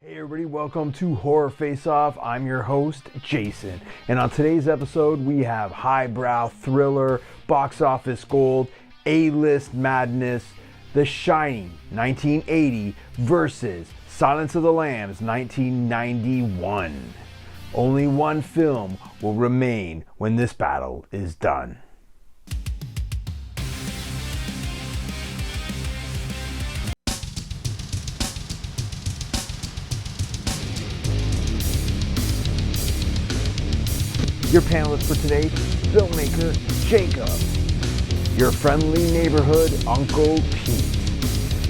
Hey everybody, welcome to Horror Face Off. I'm your host, Jason. And on today's episode, we have highbrow thriller, box office gold, A-list madness, The Shining 1980 versus Silence of the Lambs 1991. Only one film will remain when this battle is done. Your panelist for today, filmmaker Jacob. Your friendly neighborhood Uncle Pete.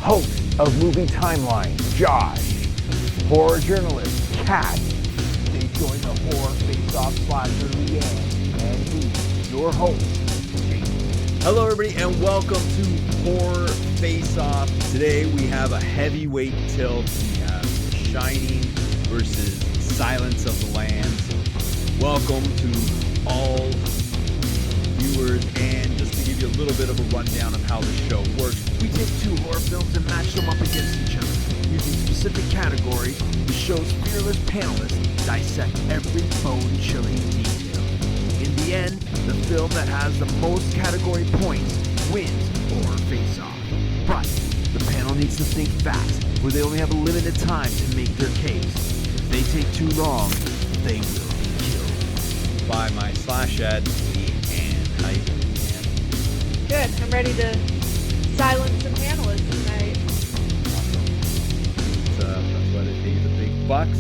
Host of Movie Timeline, Josh. Horror journalist, Kat. They join the Horror Face-Off slasher, Leighanne. And me, your host, Jason. Hello everybody and welcome to Horror Face-Off. Today we have a heavyweight tilt. We have The Shining versus Silence of the Lambs. Welcome to all viewers, and just to give you a little bit of a rundown of how the show works, we take two horror films and match them up against each other. Using specific categories, the show's fearless panelists dissect every bone-chilling detail. In the end, the film that has the most category points wins Horror Face-Off. But the panel needs to think fast, where they only have a limited time to make their case. If they take too long, they will. By my slash ad, Leighanne. How you doing, Leighanne? Good. I'm ready to silence some panelists tonight. Awesome. That's why they pay the big bucks.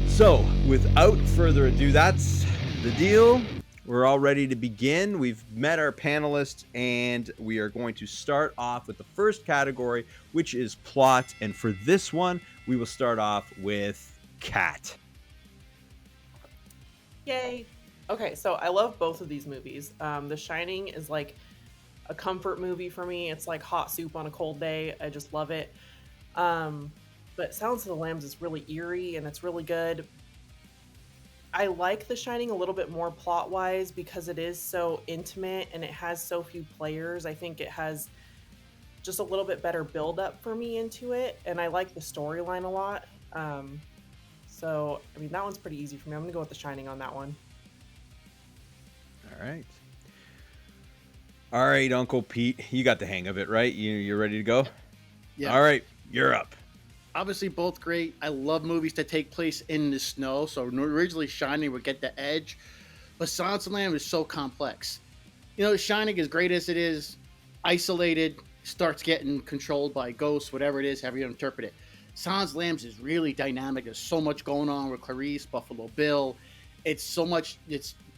So, without further ado, that's the deal. We're all ready to begin. We've met our panelists, and we are going to start off with the first category, which is plot. And for this one, we will start off with Kat. Yay. Okay, so I love both of these movies. The Shining is like a comfort movie for me. It's like hot soup on a cold day. I just love it. But Silence of the Lambs is really eerie and it's really good. I like The Shining a little bit more plot-wise because it is so intimate and it has so few players. I think it has just a little bit better build-up for me into it, and I like the storyline a lot. So, I mean, that one's pretty easy for me. I'm going to go with The Shining on that one. All right, Uncle Pete, you got the hang of it, right? You're ready to go? Yeah. All right, you're up. Obviously, both great. I love movies that take place in the snow. So originally, Shining would get the edge, but Silence of the Lambs is so complex. You know, Shining, as great as it is, isolated, starts getting controlled by ghosts, whatever it is, however you interpret it. Silence of the Lambs is really dynamic. There's so much going on with Clarice, Buffalo Bill. It's so much.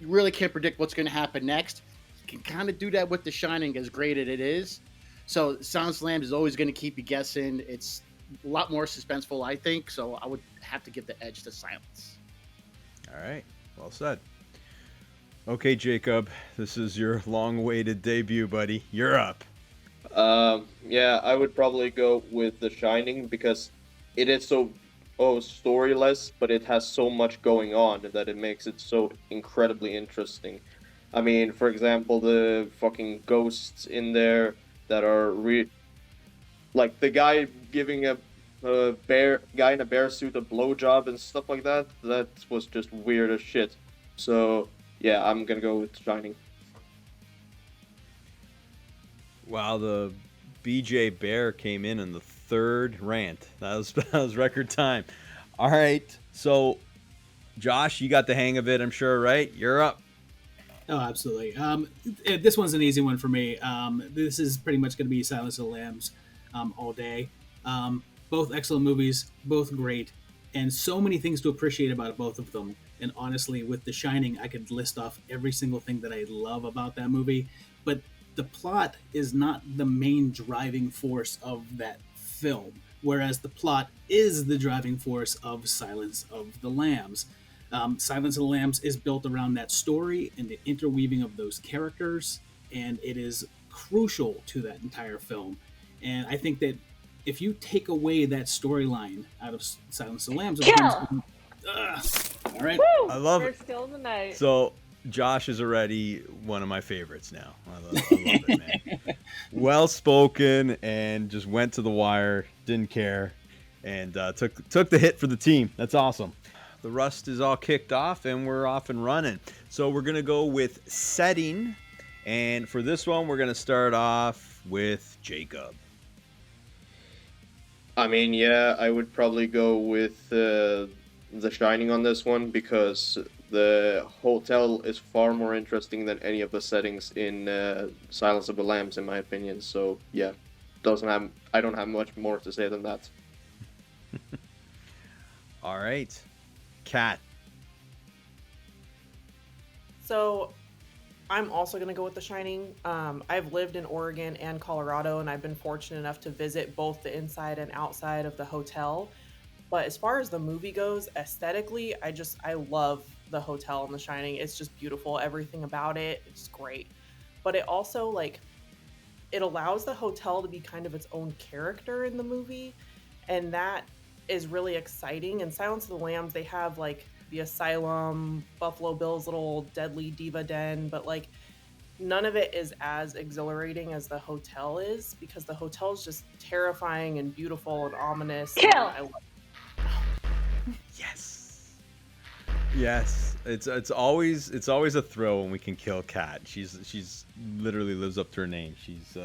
You really can't predict what's going to happen next. You can kind of do that with The Shining, as great as it is. So Silence of the Lambs is always going to keep you guessing. It's a lot more suspenseful, I think. So I would have to give the edge to Silence. All right, well said. Okay, Jacob, this is your long-awaited debut, buddy. You're up. Yeah, I would probably go with The Shining because it is so storyless, but it has so much going on that it makes it so incredibly interesting. I mean, for example, the fucking ghosts in there that are like the guy giving a guy in a bear suit a blowjob and stuff like that. That was just weird as shit. So yeah, I'm gonna go with Shining. Wow, the BJ Bear came in the third rant. That was record time. All right, so Josh, you got the hang of it, I'm sure, right? You're up. Oh, absolutely. This one's an easy one for me. This is pretty much going to be Silence of the Lambs all day. Both excellent movies, both great, and so many things to appreciate about both of them. And honestly, with The Shining, I could list off every single thing that I love about that movie. But the plot is not the main driving force of that film, whereas the plot is the driving force of Silence of the Lambs. Silence of the Lambs is built around that story and the interweaving of those characters, and it is crucial to that entire film. And I think that if you take away that storyline out of Silence of the Lambs, all right, Woo! I love We're it. still in the night. So Josh is already one of my favorites now. I love it, man. Well spoken and just went to the wire. Didn't care. and took the hit for the team. That's awesome. The rust is all kicked off, and we're off and running. So we're gonna go with setting, and for this one, we're gonna start off with Jacob. I mean, yeah, I would probably go with The Shining on this one because the hotel is far more interesting than any of the settings in Silence of the Lambs, in my opinion. So yeah, I don't have much more to say than that. All right, Kat. So I'm also going to go with The Shining. I've lived in Oregon and Colorado, and I've been fortunate enough to visit both the inside and outside of the hotel. But as far as the movie goes, aesthetically, I love the hotel in The Shining. It's just beautiful. Everything about it, it's great. But it also it allows the hotel to be kind of its own character in the movie, and that is really exciting. In Silence of the Lambs, they have the asylum, Buffalo Bill's little deadly diva den, but none of it is as exhilarating as the hotel is, because the hotel is just terrifying and beautiful and ominous. Kill! And I love Yes, it's always a thrill when we can kill Kat. She's literally lives up to her name. She's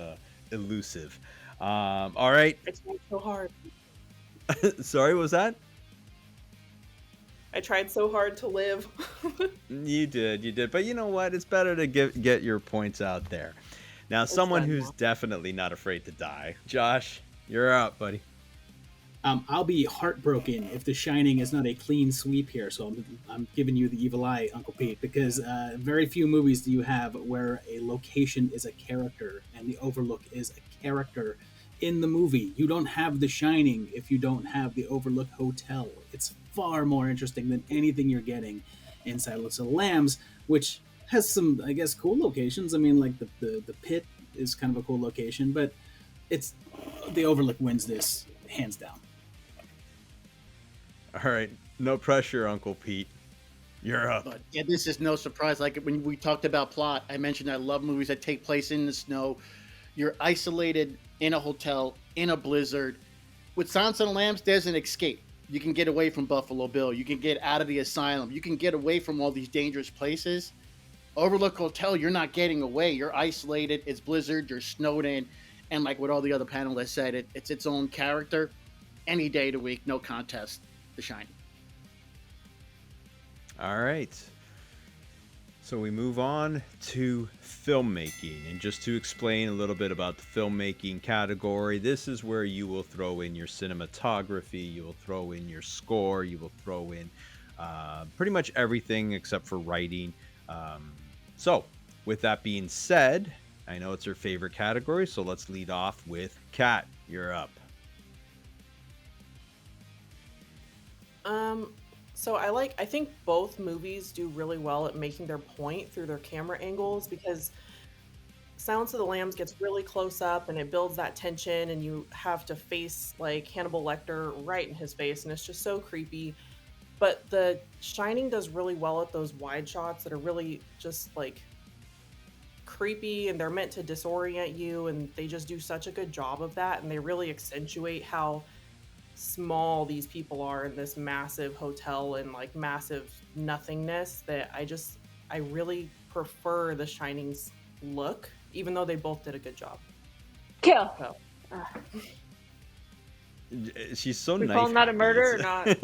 elusive. All right. I tried so hard. Sorry, what was that? I tried so hard to live. You did. But you know what? It's better to get your points out there. Now, someone fun, who's yeah. definitely not afraid to die. Josh, you're up, buddy. I'll be heartbroken if The Shining is not a clean sweep here. So I'm giving you the evil eye, Uncle Pete, because very few movies do you have where a location is a character and the Overlook is a character in the movie. You don't have The Shining if you don't have the Overlook Hotel. It's far more interesting than anything you're getting in Silence of the Lambs, which has some, I guess, cool locations. I mean, the pit is kind of a cool location, but it's the Overlook wins this hands down. All right, no pressure, Uncle Pete. You're up. But yeah, this is no surprise. Like when we talked about plot, I mentioned I love movies that take place in the snow. You're isolated in a hotel, in a blizzard. With Silence of the Lambs, there's an escape. You can get away from Buffalo Bill. You can get out of the asylum. You can get away from all these dangerous places. Overlook Hotel, you're not getting away. You're isolated. It's blizzard. You're snowed in. And like what all the other panelists said, it's its own character. Any day of the week, no contest. The Shining. All right. So we move on to filmmaking. And just to explain a little bit about the filmmaking category, this is where you will throw in your cinematography, you will throw in your score, you will throw in pretty much everything except for writing. So with that being said, I know it's her favorite category, so let's lead off with Kat. You're up. So I think both movies do really well at making their point through their camera angles, because Silence of the Lambs gets really close up and it builds that tension, and you have to face Hannibal Lecter right in his face, and it's just so creepy. But The Shining does really well at those wide shots that are really just creepy, and they're meant to disorient you, and they just do such a good job of that, and they really accentuate how small these people are in this massive hotel and massive nothingness, that I really prefer The Shining's look, even though they both did a good job. Kill. So, She's so We nice. call that a murder or not?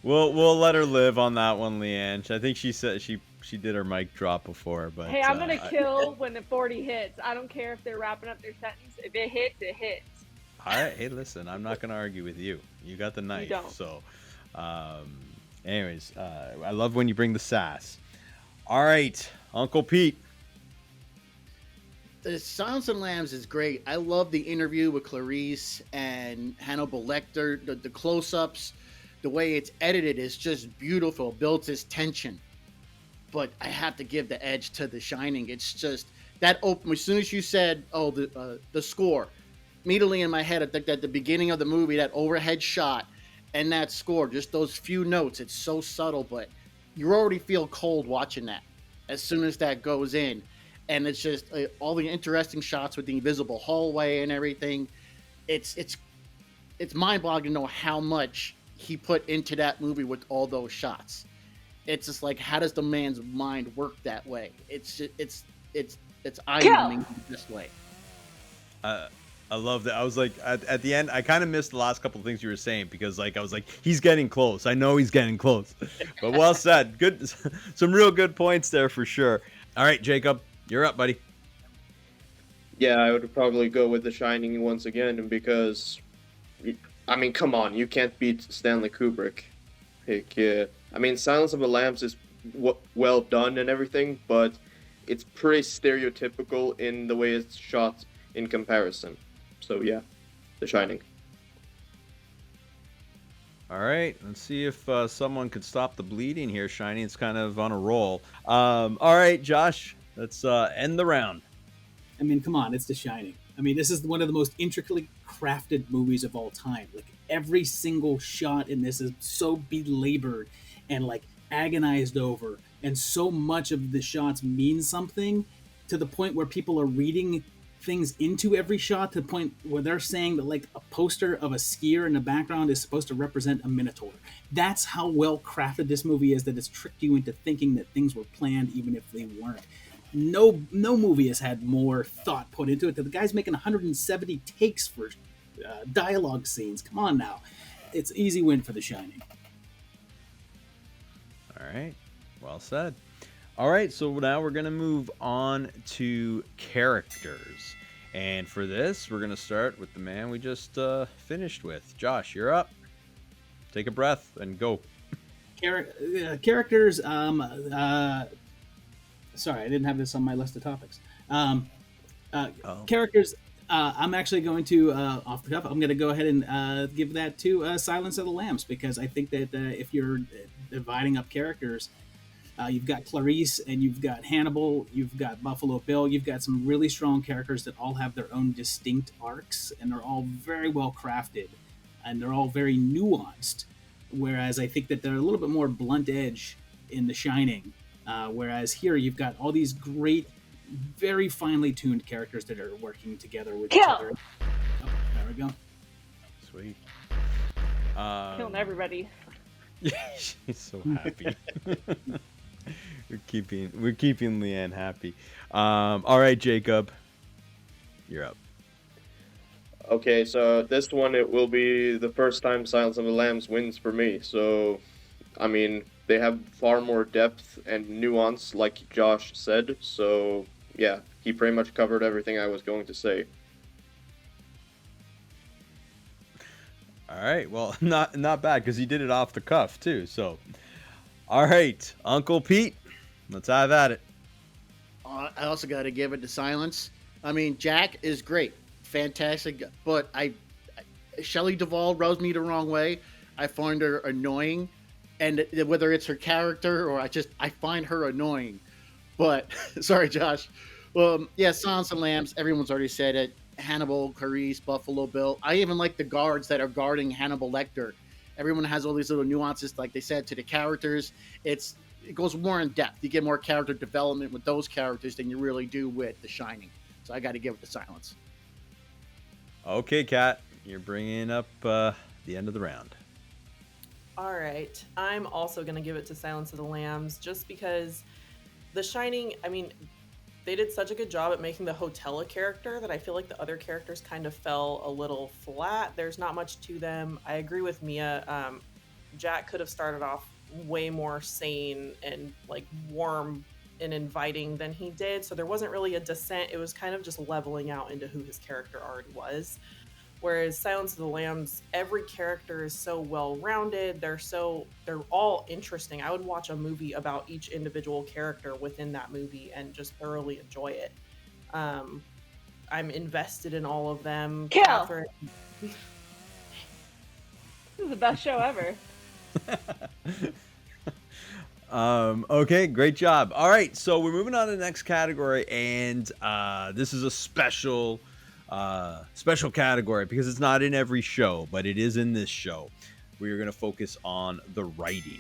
We'll let her live on that one, Leighanne. I think she said she did her mic drop before, but Hey, I'm gonna kill when the 40 hits. I don't care if they're wrapping up their sentence. If it hits, it hits. All right, hey, listen, I'm not gonna argue with you. You got the knife, don't. so. Anyways, I love when you bring the sass. All right, Uncle Pete. The Silence of the Lambs is great. I love the interview with Clarice and Hannibal Lecter. The close-ups, the way it's edited is just beautiful. Builds this tension. But I have to give the edge to The Shining. It's just that open. As soon as you said, "Oh, the score," immediately in my head, I think at the beginning of the movie, that overhead shot and that score, just those few notes. It's so subtle, but you already feel cold watching that. As soon as that goes in. And it's just all the interesting shots with the invisible hallway and everything. It's it's mind-boggling to know how much he put into that movie with all those shots. It's just like, how does the man's mind work that way? It's just, it's eye-numbing this way. I love that. I was like, at the end, I kind of missed the last couple of things you were saying because, like, I was like, he's getting close. I know he's getting close. But well said. Good, some real good points there for sure. All right, Jacob, you're up, buddy. Yeah, I would probably go with The Shining once again because, I mean, come on, you can't beat Stanley Kubrick. Heck, yeah. I mean, Silence of the Lambs is well done and everything, but it's pretty stereotypical in the way it's shot in comparison. So yeah, The Shining. All right, let's see if someone could stop the bleeding here. Shining's kind of on a roll. All right, Josh, let's end the round. I mean, come on, it's The Shining. I mean, this is one of the most intricately crafted movies of all time. Like, every single shot in this is so belabored and like agonized over, and so much of the shots mean something to the point where people are reading things into every shot, to the point where they're saying that like a poster of a skier in the background is supposed to represent a minotaur. That's how well crafted this movie is, that it's tricked you into thinking that things were planned even if they weren't. No movie has had more thought put into it. The guy's making 170 takes for dialogue scenes. Come on now. It's an easy win for The Shining. All right, well said. All right, so now we're going to move on to characters. And for this, we're going to start with the man we just finished with. Josh, you're up. Take a breath and go. Characters, sorry, I didn't have this on my list of topics. Characters, I'm actually going to, off the cuff, I'm going to go ahead and give that to Silence of the Lambs, because I think that if you're dividing up characters, you've got Clarice and you've got Hannibal, you've got Buffalo Bill, you've got some really strong characters that all have their own distinct arcs, and they're all very well crafted, and they're all very nuanced, whereas I think that they're a little bit more blunt edge in The Shining, whereas here you've got all these great, very finely tuned characters that are working together with each other. Oh, there we go. Sweet. Killing everybody. She's so happy. We're keeping Leighanne happy. All right, Jacob, you're up. Okay, so this one, it will be the first time Silence of the Lambs wins for me. So, I mean, they have far more depth and nuance, like Josh said. So, yeah, he pretty much covered everything I was going to say. All right, well, not bad, because he did it off the cuff too. So, all right, Uncle Pete, let's have at it. I also got to give it to Silence. I mean, Jack is great, fantastic, but Shelley Duvall rubs me the wrong way. I find her annoying, and whether it's her character or I find her annoying. But sorry, Josh. Yeah, Silence of the Lambs. Everyone's already said it. Hannibal, Clarice, Buffalo Bill. I even like the guards that are guarding Hannibal Lecter. Everyone has all these little nuances, like they said, to the characters. It goes more in depth. You get more character development with those characters than you really do with The Shining. So I got to give it to Silence. Okay, Kat, you're bringing up the end of the round. All right. I'm also going to give it to Silence of the Lambs, just because The Shining, I mean, they did such a good job at making the hotel a character that I feel like the other characters kind of fell a little flat. There's not much to them. I agree with Mia. Jack could have started off way more sane and like warm and inviting than he did. So there wasn't really a descent. It was kind of just leveling out into who his character already was. Whereas Silence of the Lambs, every character is so well-rounded. They're all interesting. I would watch a movie about each individual character within that movie and just thoroughly enjoy it. I'm invested in all of them. Kill! Catherine... This is the best show ever. Okay, great job. All right, so we're moving on to the next category, and this is a special category because it's not in every show, but it is in this show. We are going to focus on the writing.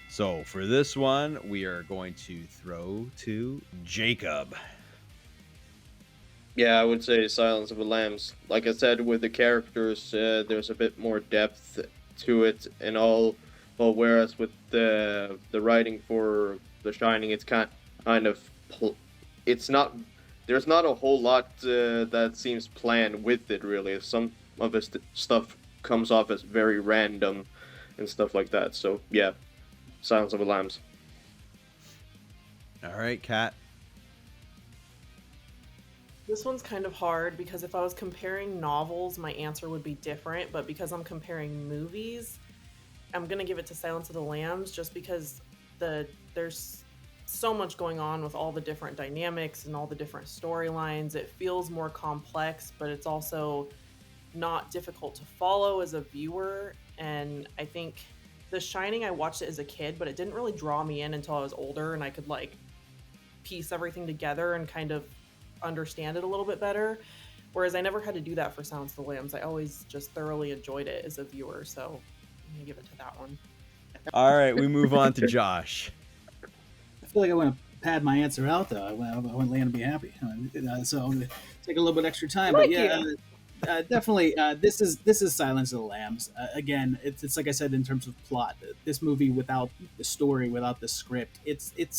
So for this one, we are going to throw to Jacob. Yeah, I would say Silence of the Lambs. Like I said, with the characters, there's a bit more depth to it and all. Well, whereas with the writing for The Shining, it's kind of it's not. There's not a whole lot that seems planned with it. Really, some of this stuff comes off as very random and stuff like that. So yeah, Silence of the Lambs. All right, Kat. This one's kind of hard because if I was comparing novels, my answer would be different. But because I'm comparing movies, I'm gonna give it to Silence of the Lambs just because there's so much going on with all the different dynamics and all the different storylines. It feels more complex, but it's also not difficult to follow as a viewer. And I think The Shining, I watched it as a kid, but it didn't really draw me in until I was older and I could like piece everything together and kind of understand it a little bit better. Whereas I never had to do that for Silence of the Lambs. I always just thoroughly enjoyed it as a viewer. So I'm gonna give it to that one. All right, we move on to Josh. I feel like I want to pad my answer out though. I want Leighanne to be happy, so I'm gonna take a little bit extra time. Thank But yeah, you. definitely, this is Silence of the Lambs. Again, it's like I said in terms of plot. This movie without the story, without the script, it's it's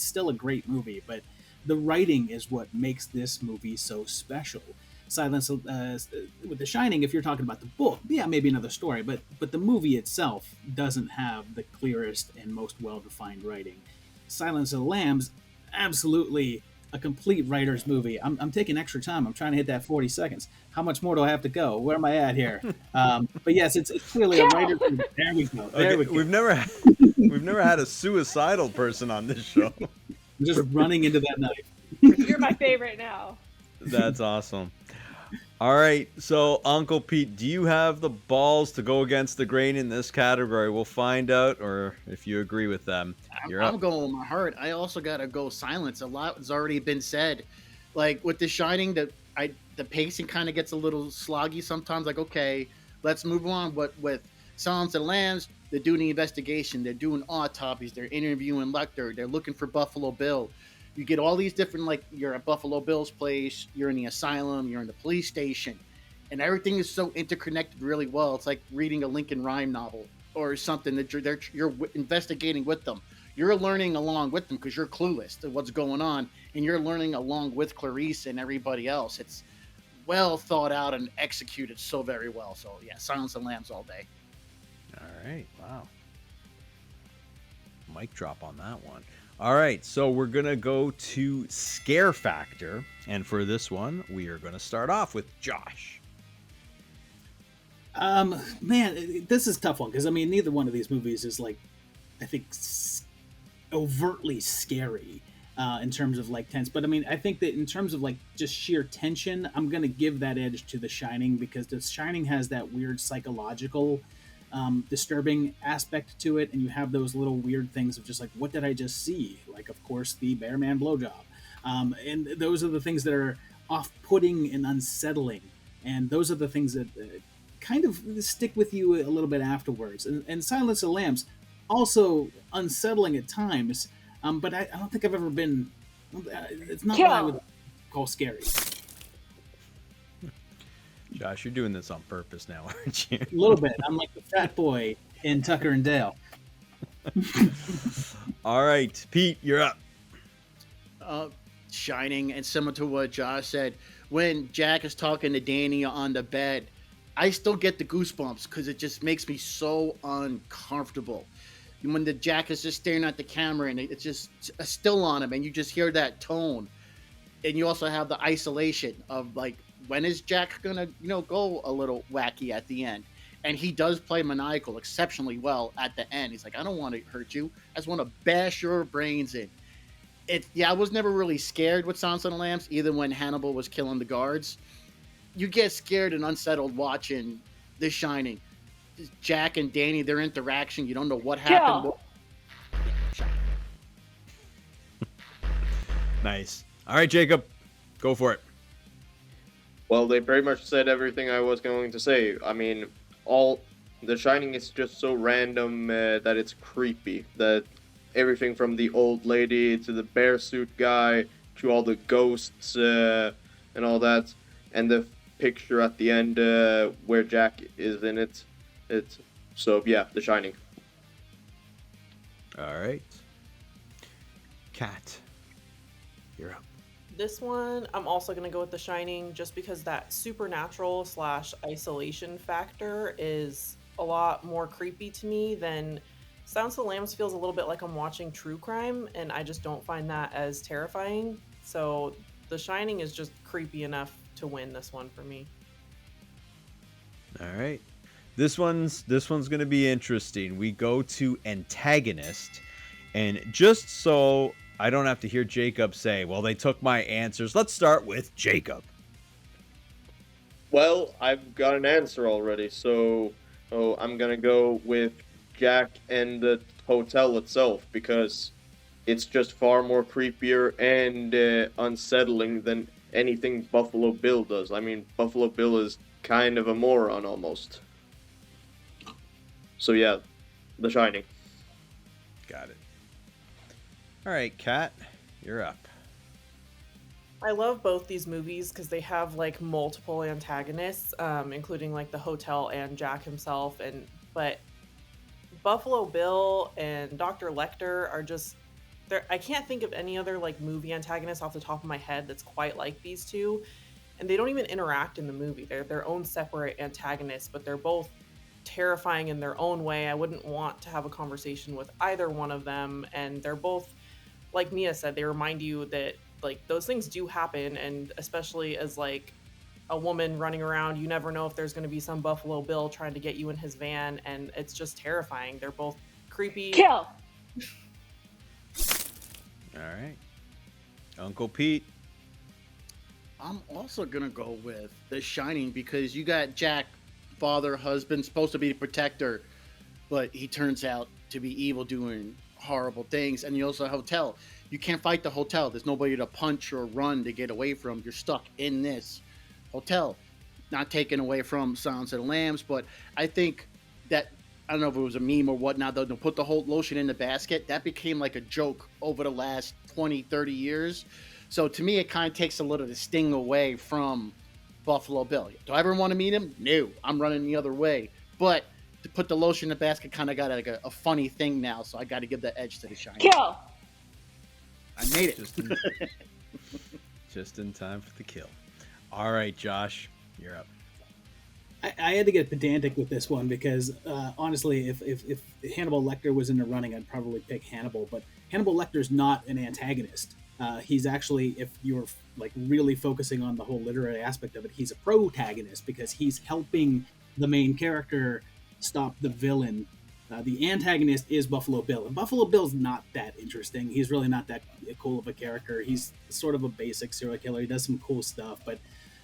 still a great movie. But the writing is what makes this movie so special. Silence with The Shining, if you're talking about the book, yeah, maybe another story, but the movie itself doesn't have the clearest and most well-defined writing. Silence of the Lambs, absolutely a complete writer's movie. I'm taking extra time. I'm trying to hit that 40 seconds. How much more do I have to go? Where am I at here? But yes, it's clearly a writer's movie. There we go. There Okay, we go. we've never had a suicidal person on this show. I'm just running into that knife. You're my favorite now. That's awesome. All right, so Uncle Pete, do you have the balls to go against the grain in this category? We'll find out, or if you agree with them. I'm going with my heart. I also gotta go Silence. A lot has already been said. Like with The Shining, the pacing kind of gets a little sloggy sometimes. Like, okay, let's move on. But with Silence of the Lambs, they're doing the investigation. They're doing autopsies. They're interviewing Lecter. They're looking for Buffalo Bill. You get all these different, like, you're at Buffalo Bill's place, you're in the asylum, you're in the police station, and everything is so interconnected really well. It's like reading a Lincoln Rhyme novel or something that you're investigating with them. You're learning along with them because you're clueless to what's going on, and you're learning along with Clarice and everybody else. It's well thought out and executed so very well. So yeah, Silence of the Lambs all day. All right, wow. Mic drop on that one. All right, so we're going to go to Scare Factor. And for this one, we are going to start off with Josh. Man, this is a tough one because I mean, neither one of these movies is like, I think, overtly scary in terms of like tense. But I mean, I think that in terms of like just sheer tension, I'm gonna give that edge to The Shining because The Shining has that weird psychological, disturbing aspect to it, and you have those little weird things of just like, what did I just see? Like, of course, the Bear Man blowjob, and those are the things that are off-putting and unsettling, and those are the things that kind of stick with you a little bit afterwards. And Silence of the Lambs, also unsettling at times, but I don't think I've ever been. It's not what I would call scary. Josh, you're doing this on purpose now, aren't you? A little bit. I'm like the fat boy in Tucker and Dale. All right, Pete, you're up. Shining, and similar to what Josh said, when Jack is talking to Danny on the bed, I still get the goosebumps because it just makes me so uncomfortable. When the Jack is just staring at the camera and it's just still on him, and you just hear that tone, and you also have the isolation of like, when is Jack gonna go a little wacky at the end? And he does play maniacal exceptionally well at the end. He's like, I don't want to hurt you. I just want to bash your brains in. I was never really scared with Silence of the Lambs, either when Hannibal was killing the guards. You get scared and unsettled watching The Shining. Jack and Danny, their interaction, you don't know what happened. Nice. All right, Jacob, go for it. Well, they pretty much said everything I was going to say. I mean, The Shining is just so random that it's creepy. That everything from the old lady to the bear suit guy to all the ghosts and all that, and the picture at the end where Jack is in it. It's so yeah, The Shining. All right. Cat, you're up. This one, I'm also going to go with The Shining just because that supernatural slash isolation factor is a lot more creepy to me than Silence of the Lambs feels a little bit like I'm watching true crime, and I just don't find that as terrifying. So The Shining is just creepy enough to win this one for me. All right. This one's going to be interesting. We go to antagonist, and just so I don't have to hear Jacob say, well, they took my answers. Let's start with Jacob. Well, I've got an answer already, so I'm gonna go with Jack and the hotel itself because it's just far more creepier and unsettling than anything Buffalo Bill does. I mean, Buffalo Bill is kind of a moron almost. So yeah, The Shining. Got it. All right, Kat, you're up. I love both these movies because they have like multiple antagonists, including like the hotel and Jack himself. But Buffalo Bill and Dr. Lecter are just there. I can't think of any other like movie antagonist off the top of my head that's quite like these two, and they don't even interact in the movie. They're their own separate antagonists, but they're both terrifying in their own way. I wouldn't want to have a conversation with either one of them, and they're both, like Mia said, they remind you that like those things do happen, and especially as like a woman running around, you never know if there's going to be some Buffalo Bill trying to get you in his van, and it's just terrifying. They're both creepy. Kill. All right. Uncle Pete. I'm also gonna go with The Shining because you got Jack, father, husband, supposed to be the protector, but he turns out to be evil, doing horrible things. And you also have a hotel. You can't fight the hotel. There's nobody to punch or run to get away from. You're stuck in this hotel. Not taken away from Silence of the Lambs, but I think that, I don't know if it was a meme or whatnot, they'll put the whole lotion in the basket. That became like a joke over the last 20, 30 years. So to me, it kind of takes a little of the sting away from Buffalo Bill. Do I ever want to meet him? No. I'm running the other way. But to put the lotion in the basket kind of got like a funny thing now, so I got to give the edge to The Shining. Kill. I made it. Just in time for the kill. All right, Josh, you're up. I had to get pedantic with this one because honestly, if Hannibal Lecter was in the running, I'd probably pick Hannibal. But Hannibal Lecter's not an antagonist. He's actually, if you're like really focusing on the whole literary aspect of it, he's a protagonist because he's helping the main character stop the villain. The antagonist is Buffalo Bill, and Buffalo Bill's not that interesting. He's really not that cool of a character. He's sort of a basic serial killer. He does some cool stuff, but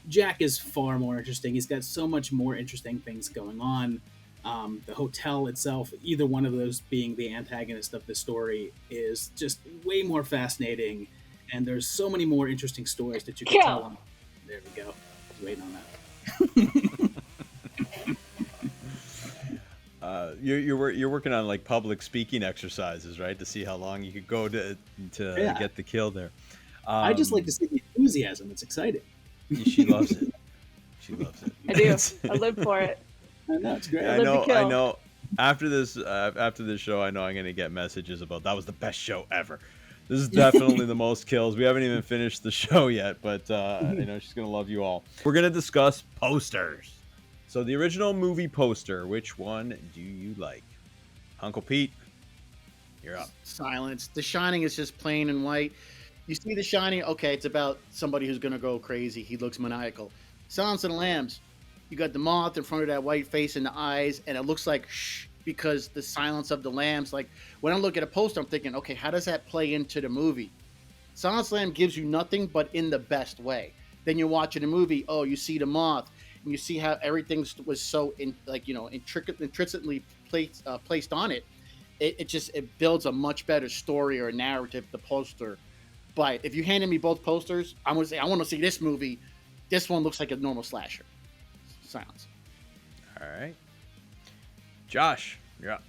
Jack is far more interesting. He's got so much more interesting things going on. The hotel itself, either one of those being the antagonist of the story, is just way more fascinating, and there's so many more interesting stories that you can tell them. There we go. I was waiting on that. You're working on like public speaking exercises, right? To see how long you could go to get the kill there. I just like to see the enthusiasm. It's exciting. She loves it. She loves it. I do. I live for it. I know, it's great. I know. After this show, I know I'm gonna get messages about that was the best show ever. This is definitely the most kills. We haven't even finished the show yet, but I know she's gonna love you all. We're gonna discuss posters. So the original movie poster, which one do you like? Uncle Pete, you're up. Silence. The Shining is just plain and white. You see The Shining, okay, it's about somebody who's going to go crazy. He looks maniacal. Silence of the Lambs, you got the moth in front of that white face and the eyes, and it looks like shh, because the Silence of the Lambs, like, when I look at a poster, I'm thinking, okay, how does that play into the movie? Silence of the Lambs gives you nothing but in the best way. Then you're watching a movie, oh, you see the moth, and you see how everything was so intricately placed on it. It builds a much better story or a narrative, the poster. But if you handed me both posters, I'm going to say, I want to see this movie. This one looks like a normal slasher. Silence. All right. Josh, you're up.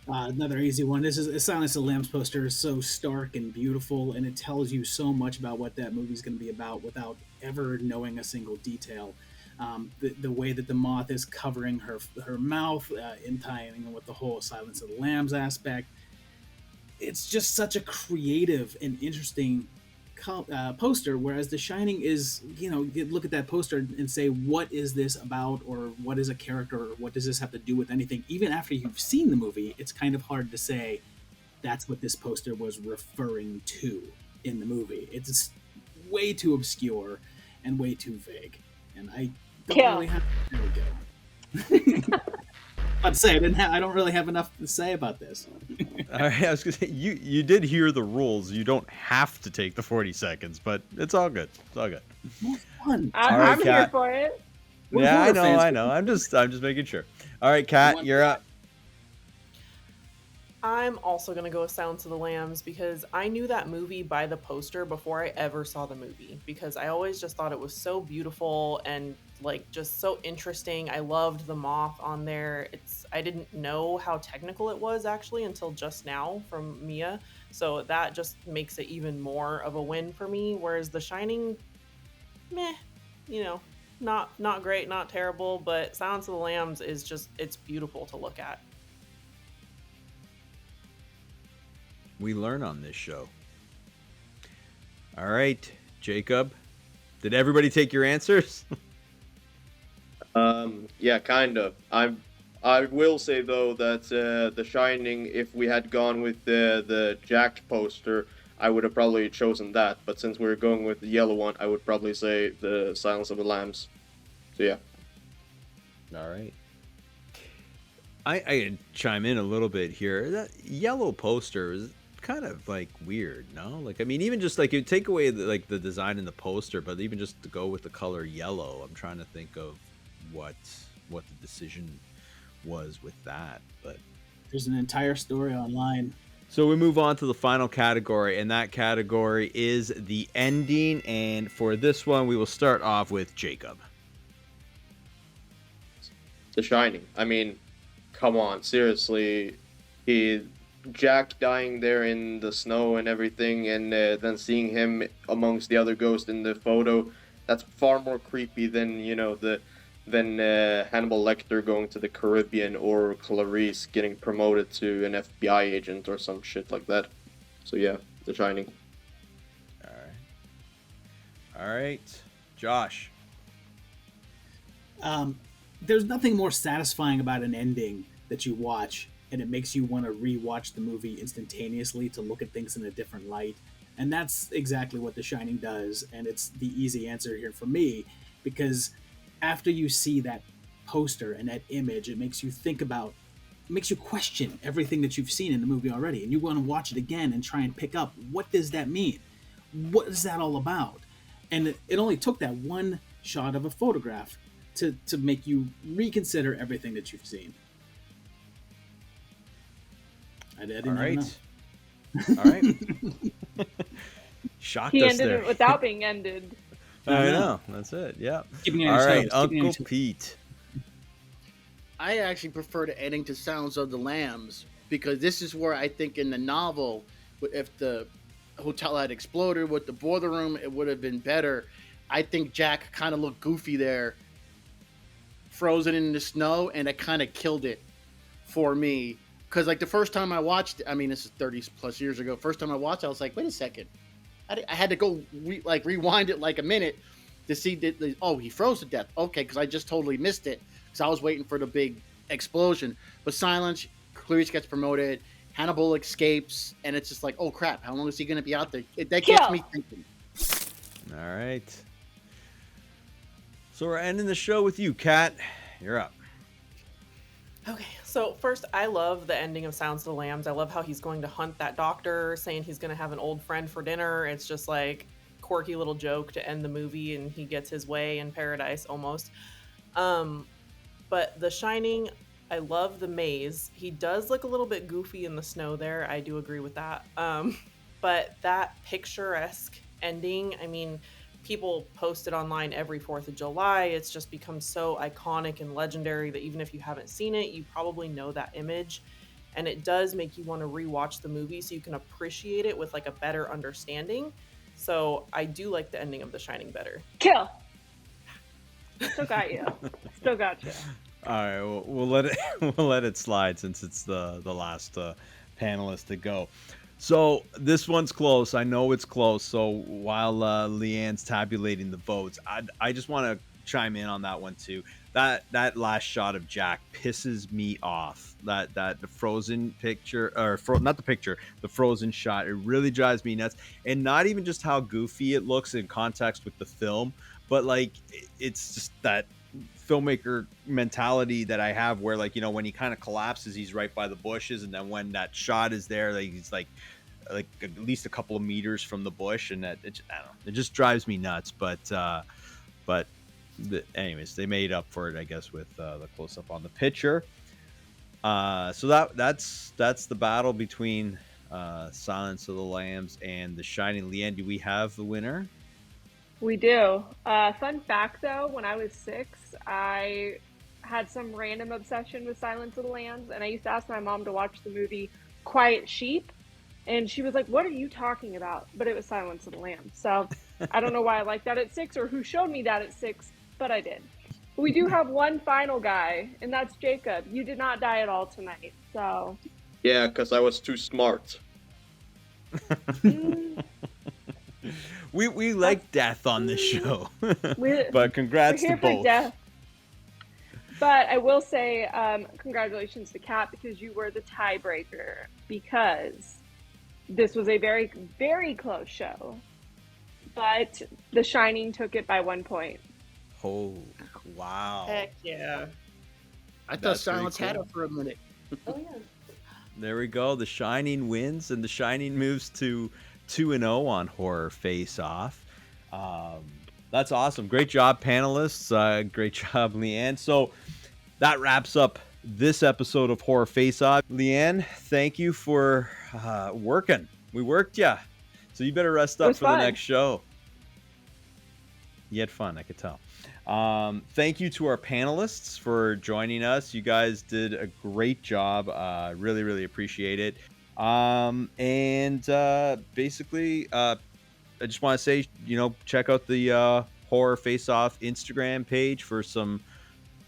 Another easy one. This is a Silence of the Lambs poster is so stark and beautiful, and it tells you so much about what that movie's going to be about without ever knowing a single detail. The way that the moth is covering her mouth, in tying with the whole Silence of the Lambs aspect, it's just such a creative and interesting poster. Whereas The Shining is, you look at that poster and say, what is this about, or what is a character, or what does this have to do with anything? Even after you've seen the movie, it's kind of hard to say that's what this poster was referring to in the movie. It's way too obscure and way too vague, and I don't Kill. really have. There we go. I'd say I don't really have enough to say about this. All right, I was gonna say you did hear the rules. You don't have to take the 40 seconds, but it's all good. It's all good. More fun. I'm, All right, I'm here Kat. for it. We're Yeah, horror fans. I know. I'm just making sure. All right, Kat, you're up. I'm also going to go with Silence of the Lambs because I knew that movie by the poster before I ever saw the movie, because I always just thought it was so beautiful and like just so interesting. I loved the moth on there. I didn't know how technical it was actually until just now from Mia. So that just makes it even more of a win for me. Whereas The Shining, meh, not great, not terrible, but Silence of the Lambs is just, it's beautiful to look at. We learn on this show. All right, Jacob. Did everybody take your answers? Yeah, kind of. I will say though that The Shining, if we had gone with the Jack poster, I would have probably chosen that. But since we're going with the yellow one, I would probably say the Silence of the Lambs. So yeah. All right. I can chime in a little bit here. That yellow poster is kind of like weird, no? Like, I mean, even just like you take away the design in the poster, but even just to go with the color yellow, I'm trying to think of what the decision was with that. But There's an entire story online. so we move on to the final category, and that category is the ending. And for this one, we will start off with Jacob. The Shining. I mean, come on, seriously. Jack dying there in the snow and everything, and then seeing him amongst the other ghosts in the photo, that's far more creepy than, than Hannibal Lecter going to the Caribbean, or Clarice getting promoted to an FBI agent or some shit like that. So yeah, The Shining. All right, Josh. There's nothing more satisfying about an ending that you watch and it makes you want to rewatch the movie instantaneously to look at things in a different light. And that's exactly what The Shining does. And it's the easy answer here for me, because after you see that poster and that image, it makes you question everything that you've seen in the movie already. And you want to watch it again and try and pick up, what does that mean? What is that all about? And it only took that one shot of a photograph to make you reconsider everything that you've seen. I didn't All right. know. All right. Shocked He us ended there. it without being ended. I know. That's it. Yeah. Keeping it on All your right, toes, keeping it on Uncle your toes. Pete. I actually prefer the ending to Silence of the Lambs, because this is where I think in the novel, if the hotel had exploded with the boiler room, it would have been better. I think Jack kind of looked goofy there, frozen in the snow, and it kind of killed it for me. Because like the first time I watched it, I mean, this is 30 plus years ago. First time I watched it, I was like, wait a second. I had to go rewind it like a minute to see that, oh, he froze to death. Okay, because I just totally missed it. Because I was waiting for the big explosion. But Silence, Clarice gets promoted, Hannibal escapes, and it's just like, oh crap, how long is he going to be out there? That gets me thinking. All right. So we're ending the show with you, Kat. You're up. Okay, so first, I love the ending of Silence of the Lambs. I love how he's going to hunt that doctor, saying he's going to have an old friend for dinner. It's just like quirky little joke to end the movie, and he gets his way in paradise almost. But The Shining, I love the maze. He does look a little bit goofy in the snow there. I do agree with that. But that picturesque ending, I mean, people post it online every 4th of July. It's just become so iconic and legendary that even if you haven't seen it, you probably know that image. and it does make you want to rewatch the movie so you can appreciate it with like a better understanding. So I do like the ending of The Shining better. Kill. Still got you. Still got you. All right, we'll let it we'll let it slide since it's the last panelist to go. So this one's close. I know it's close. So while Leanne's tabulating the votes, I just want to chime in on that one too. That last shot of Jack pisses me off. That the frozen picture or not the picture, the frozen shot. It really drives me nuts. And not even just how goofy it looks in context with the film, but like it's just that filmmaker mentality that I have where, like, you know, when he kind of collapses, he's right by the bushes, and then when that shot is there, like he's like at least a couple of meters from the bush, and that I don't know, it just drives me nuts. But anyways, they made up for it, I guess, with the close up on the pitcher. So that's the battle between Silence of the Lambs and The Shining. Leanne, do we have the winner? We do. Fun fact though, when I was 6, I had some random obsession with Silence of the Lambs, and I used to ask my mom to watch the movie Quiet Sheep, and she was like, "What are you talking about?" But it was Silence of the Lambs. So I don't know why I liked that at 6 or who showed me that at 6, but I did. We do have one final guy, and that's Jacob. You did not die at all tonight, so. Yeah, because I was too smart. We like death on this show. We- But congrats We're to here for both. death. But I will say, congratulations to Kat, because you were the tiebreaker, because this was a very, very close show. But The Shining took it by 1 point. Oh, wow. Heck yeah. I thought That's pretty Silence had cool. it for a minute. Oh yeah. There we go. The Shining wins, and The Shining moves to 2-0 on Horror Face Off. That's awesome. Great job, panelists. Great job, Leanne. So that wraps up this episode of Horror Face Off. Leanne, thank you for working. We worked ya. So you better rest It up was for fun. the next show. You had fun, I could tell. Thank you to our panelists for joining us. You guys did a great job. Really, really appreciate it. Basically, I just want to say, you know, check out the Horror Face Off Instagram page for some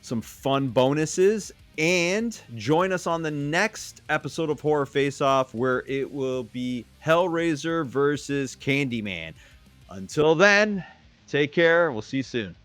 fun bonuses, and join us on the next episode of Horror Face Off, where it will be Hellraiser versus Candyman. Until then, take care. We'll see you soon.